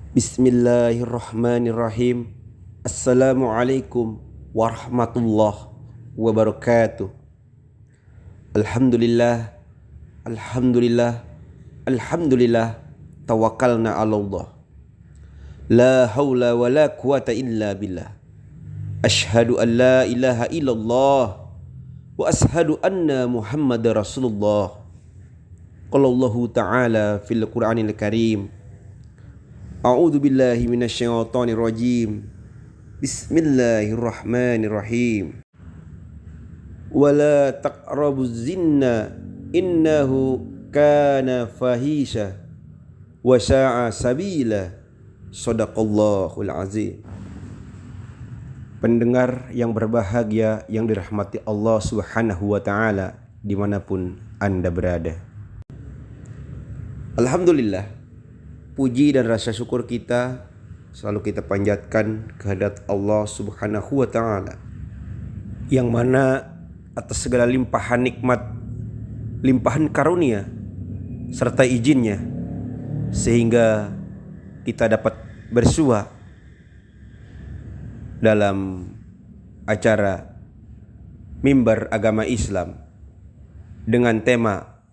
Bismillahirrahmanirrahim. Assalamualaikum warahmatullahi wabarakatuh. Alhamdulillah, alhamdulillah, alhamdulillah. Tawakkalna 'ala Allah. La haula wa la quwata illa billah. Asyhadu an la ilaha illallah wa asyhadu anna Muhammadar Rasulullah. Qala Allah Ta'ala fil Qur'anil Karim. A'udzu billahi minasyaitonir rajim. Bismillahirrahmanirrahim. Wala taqrabuz zina innahu kana fahisha wa sa'a sabila. Shadaqallahul azim. Pendengar yang berbahagia yang dirahmati Allah Subhanahu wa taala dimanapun Anda berada. Alhamdulillah, puji dan rasa syukur kita selalu kita panjatkan kehadirat Allah Subhanahu wa taala, yang mana atas segala limpahan nikmat, limpahan karunia serta izinnya, sehingga kita dapat bersua dalam acara Mimbar Agama Islam dengan tema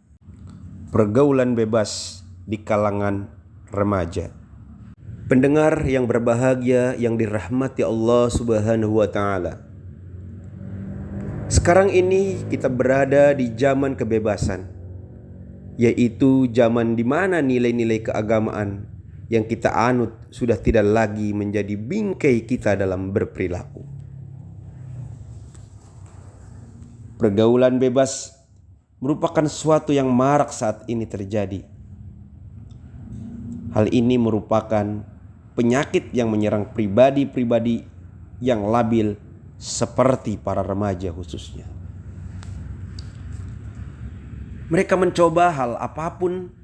pergaulan bebas di kalangan remaja. Pendengar yang berbahagia yang dirahmati Allah Subhanahu wa taala. Sekarang ini kita berada di zaman kebebasan, yaitu zaman di mana nilai-nilai keagamaan yang kita anut sudah tidak lagi menjadi bingkai kita dalam berperilaku. Pergaulan bebas merupakan sesuatu yang marak saat ini terjadi. Hal ini merupakan penyakit yang menyerang pribadi-pribadi yang labil seperti para remaja khususnya. Mereka mencoba hal apapun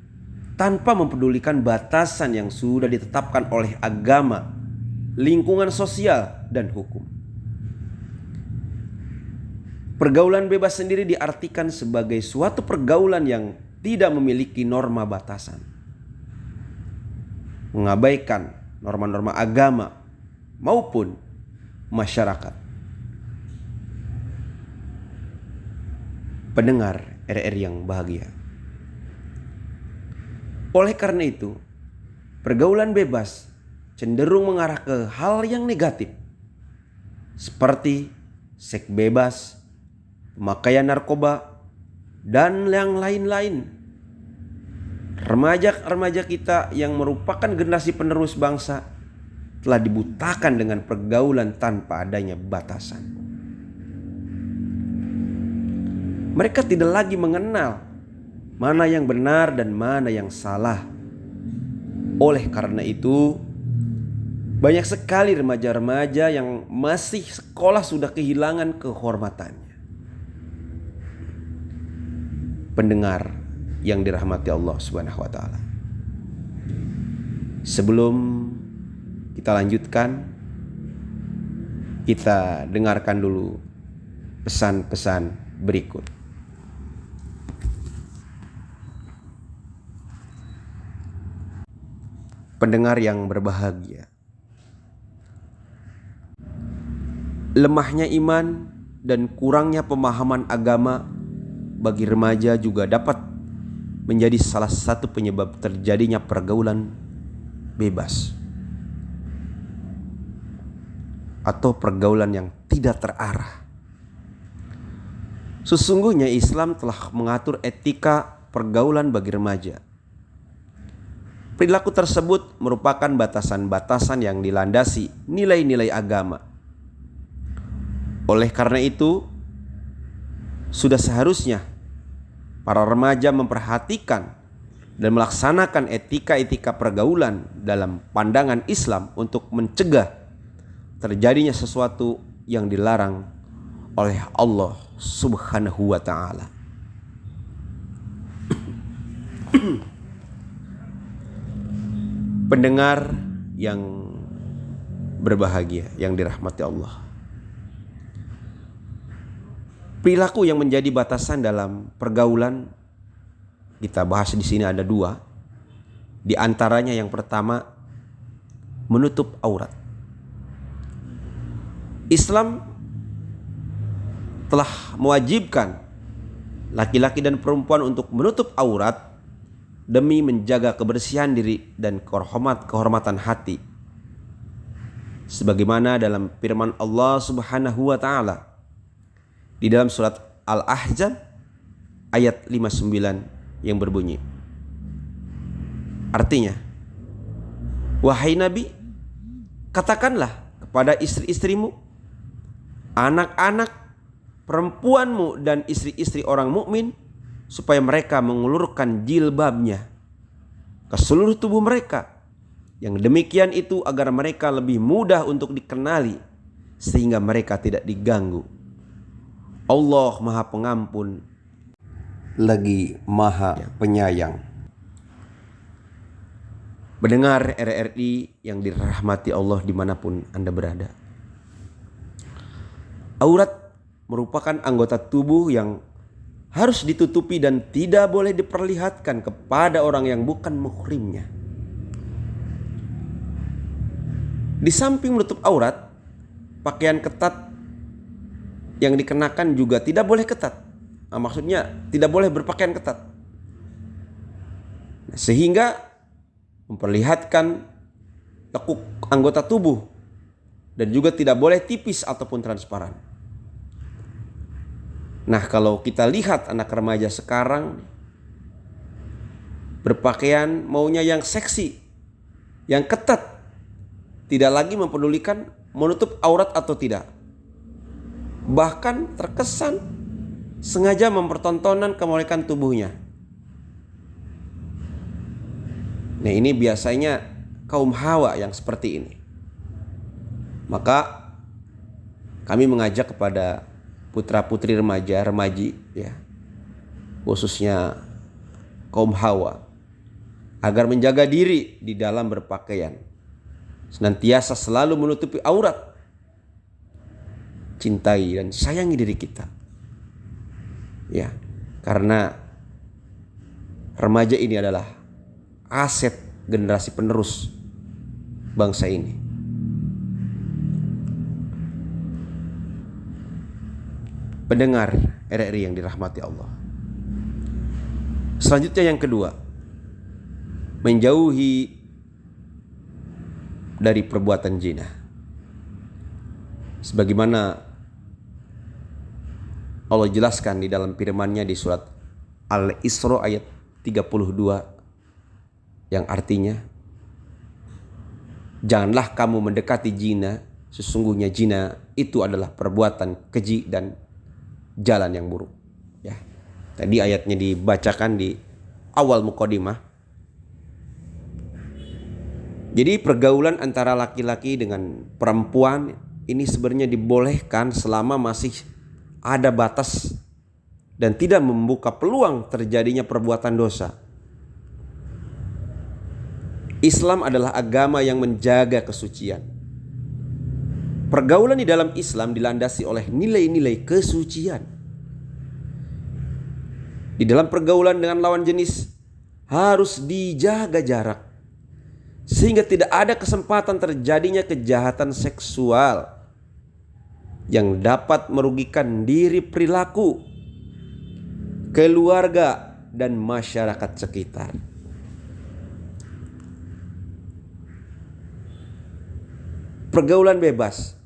tanpa mempedulikan batasan yang sudah ditetapkan oleh agama, lingkungan sosial, dan hukum. Pergaulan bebas sendiri diartikan sebagai suatu pergaulan yang tidak memiliki norma batasan, mengabaikan norma-norma agama maupun masyarakat. Pendengar RRI yang bahagia, oleh karena itu, pergaulan bebas cenderung mengarah ke hal yang negatif, seperti seks bebas, pemakaian narkoba, dan yang lain-lain. Remaja-remaja kita yang merupakan generasi penerus bangsa telah dibutakan dengan pergaulan tanpa adanya batasan. Mereka tidak lagi mengenal mana yang benar dan mana yang salah. Oleh karena itu, banyak sekali remaja-remaja yang masih sekolah sudah kehilangan kehormatannya. Pendengar yang dirahmati Allah Subhanahu wa taala. Sebelum kita lanjutkan, kita dengarkan dulu pesan-pesan berikut. Pendengar yang berbahagia, lemahnya iman dan kurangnya pemahaman agama bagi remaja juga dapat menjadi salah satu penyebab terjadinya pergaulan bebas atau pergaulan yang tidak terarah. Sesungguhnya Islam telah mengatur etika pergaulan bagi remaja. Perilaku tersebut merupakan batasan-batasan yang dilandasi nilai-nilai agama. Oleh karena itu, sudah seharusnya para remaja memperhatikan dan melaksanakan etika-etika pergaulan dalam pandangan Islam untuk mencegah terjadinya sesuatu yang dilarang oleh Allah Subhanahu wa taala. Pendengar yang berbahagia yang dirahmati Allah. Perilaku yang menjadi batasan dalam pergaulan kita bahas di sini ada dua. Di antaranya yang pertama, menutup aurat. Islam telah mewajibkan laki-laki dan perempuan untuk menutup aurat demi menjaga kebersihan diri dan kehormatan hati. Sebagaimana dalam firman Allah Subhanahu wa taala di dalam surat Al-Ahzab ayat 59 yang berbunyi, artinya, wahai Nabi, katakanlah kepada istri-istrimu, anak-anak, perempuanmu dan istri-istri orang mukmin supaya mereka mengulurkan jilbabnya ke seluruh tubuh mereka. Yang demikian itu agar mereka lebih mudah untuk dikenali sehingga mereka tidak diganggu. Allah Maha Pengampun lagi Maha Penyayang. Mendengar RRI yang dirahmati Allah dimanapun Anda berada. Aurat merupakan anggota tubuh yang harus ditutupi dan tidak boleh diperlihatkan kepada orang yang bukan muhrimnya. Di samping menutup aurat, pakaian ketat yang dikenakan juga tidak boleh ketat. Nah, maksudnya tidak boleh berpakaian ketat. Sehingga memperlihatkan lekuk anggota tubuh dan juga tidak boleh tipis ataupun transparan. Nah, kalau kita lihat anak remaja sekarang berpakaian maunya yang seksi, yang ketat, tidak lagi mempedulikan menutup aurat atau tidak. Bahkan terkesan sengaja mempertontonkan kemolekan tubuhnya. Nah, ini biasanya kaum hawa yang seperti ini. Maka kami mengajak kepada putra-putri remaji ya, khususnya kaum hawa, agar menjaga diri di dalam berpakaian. Senantiasa selalu menutupi aurat. Cintai dan sayangi diri kita. Ya, karena remaja ini adalah aset generasi penerus bangsa ini. Pendengar RRI yang dirahmati Allah. Selanjutnya yang kedua, menjauhi dari perbuatan zina. Sebagaimana Allah jelaskan di dalam firman-Nya di surat Al-Isra ayat 32 yang artinya, janganlah kamu mendekati zina, sesungguhnya zina itu adalah perbuatan keji dan jalan yang buruk. Ya, tadi ayatnya dibacakan di awal mukadimah. Jadi pergaulan antara laki-laki dengan perempuan ini sebenarnya dibolehkan selama masih ada batas dan tidak membuka peluang terjadinya perbuatan dosa. Islam adalah agama yang menjaga kesucian. Pergaulan di dalam Islam dilandasi oleh nilai-nilai kesucian. Di dalam pergaulan dengan lawan jenis harus dijaga jarak, sehingga tidak ada kesempatan terjadinya kejahatan seksual yang dapat merugikan diri, perilaku, keluarga, dan masyarakat sekitar. Pergaulan bebas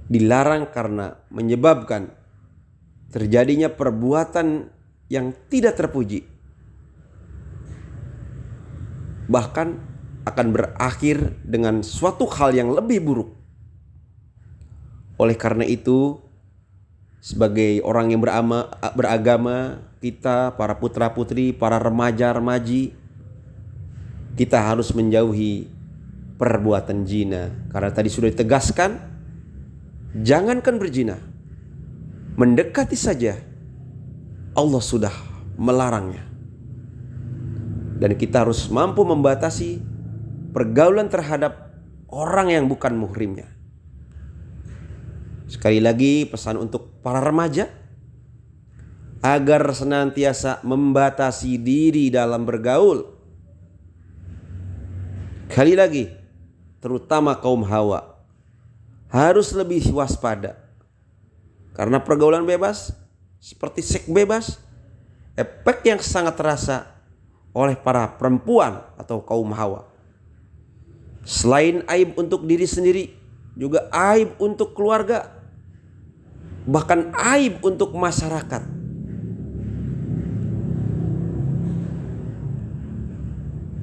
dilarang karena menyebabkan terjadinya perbuatan yang tidak terpuji, bahkan akan berakhir dengan suatu hal yang lebih buruk. Oleh karena itu, sebagai orang yang beragama, kita, para putra-putri, para remaja-remaji, kita harus menjauhi perbuatan zina. Karena tadi sudah ditegaskan, jangankan berzina, mendekati saja Allah sudah melarangnya. Dan kita harus mampu membatasi pergaulan terhadap orang yang bukan muhrimnya. Sekali lagi pesan untuk para remaja agar senantiasa membatasi diri dalam bergaul. Sekali lagi, terutama kaum hawa harus lebih waspada. Karena pergaulan bebas seperti seks bebas, efek yang sangat terasa oleh para perempuan atau kaum hawa. Selain aib untuk diri sendiri, juga aib untuk keluarga, bahkan aib untuk masyarakat.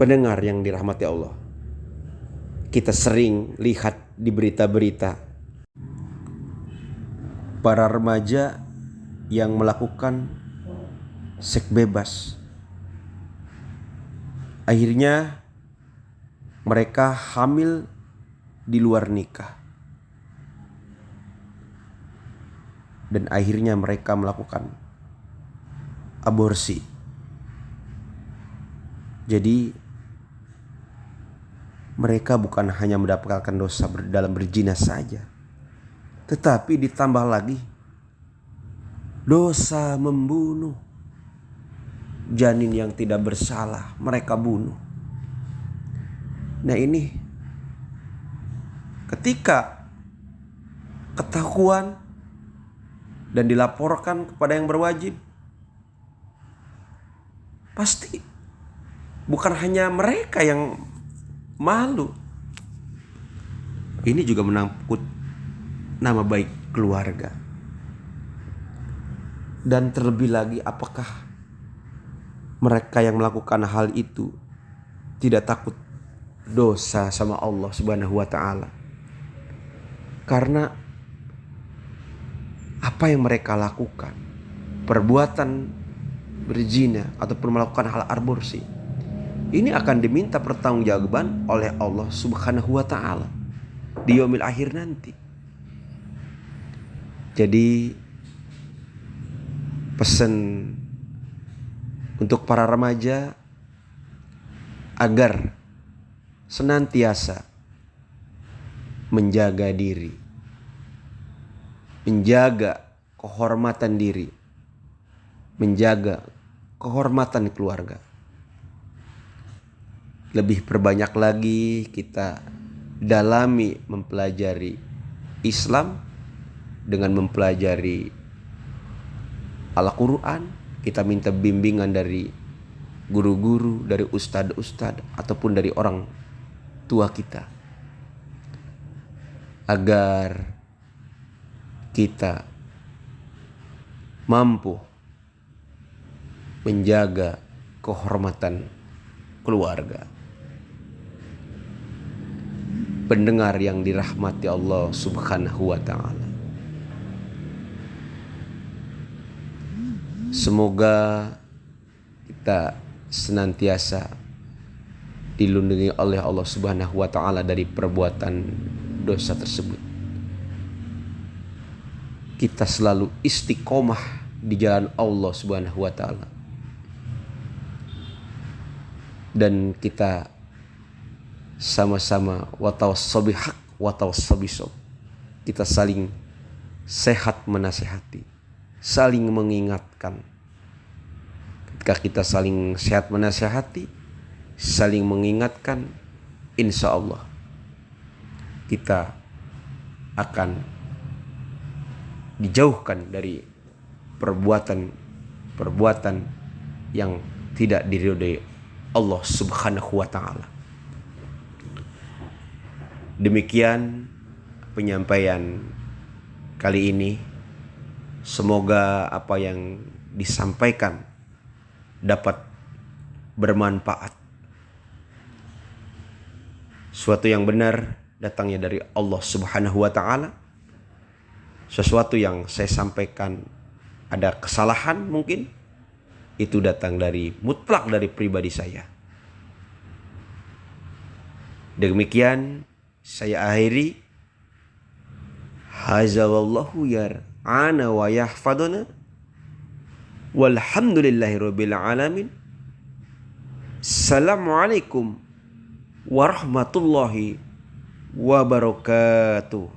Pendengar yang dirahmati Allah, kita sering lihat di berita-berita para remaja yang melakukan seks bebas. Akhirnya mereka hamil di luar nikah. Dan akhirnya mereka melakukan aborsi. Jadi mereka bukan hanya mendapatkan dosa dalam berzina saja, tetapi ditambah lagi dosa membunuh janin yang tidak bersalah, mereka bunuh. Nah ini ketika ketahuan dan dilaporkan kepada yang berwajib, pasti bukan hanya mereka yang malu, ini juga menangkut nama baik keluarga. Dan terlebih lagi, apakah mereka yang melakukan hal itu tidak takut dosa sama Allah Subhanahu wa ta'ala? Karena apa yang mereka lakukan, perbuatan berzina ataupun melakukan hal aborsi, ini akan diminta pertanggungjawaban oleh Allah Subhanahu wa ta'ala di yaumil akhir nanti. Jadi pesan untuk para remaja agar senantiasa menjaga diri, menjaga kehormatan diri, menjaga kehormatan keluarga. Lebih perbanyak lagi kita dalami mempelajari Islam dengan mempelajari Al-Quran. Kita minta bimbingan dari guru-guru, dari ustadz-ustadz ataupun dari orang tua kita, agar kita mampu menjaga kehormatan keluarga. Pendengar yang dirahmati Allah Subhanahu wa ta'ala, semoga kita senantiasa dilindungi oleh Allah Subhanahu wa ta'ala dari perbuatan dosa tersebut. Kita selalu istiqomah di jalan Allah Subhanahu wa ta'ala, dan kita sama-sama watawassaw bihaq watawassaw bisob. Kita saling sehat menasehati, saling mengingatkan. Ketika kita saling sehat menasehati, saling mengingatkan, insya Allah kita akan dijauhkan dari perbuatan yang tidak diridhoi Allah Subhanahu wa ta'ala. Demikian penyampaian kali ini. Semoga apa yang disampaikan dapat bermanfaat. Sesuatu yang benar datangnya dari Allah Subhanahu wa ta'ala. Sesuatu yang saya sampaikan ada kesalahan mungkin, itu datang dari mutlak dari pribadi saya. Demikian saya akhiri. Haza wallahu yar'ana wa yahfaduna. Walhamdulillahirabbil alamin. Assalamualaikum warahmatullahi wabarakatuh.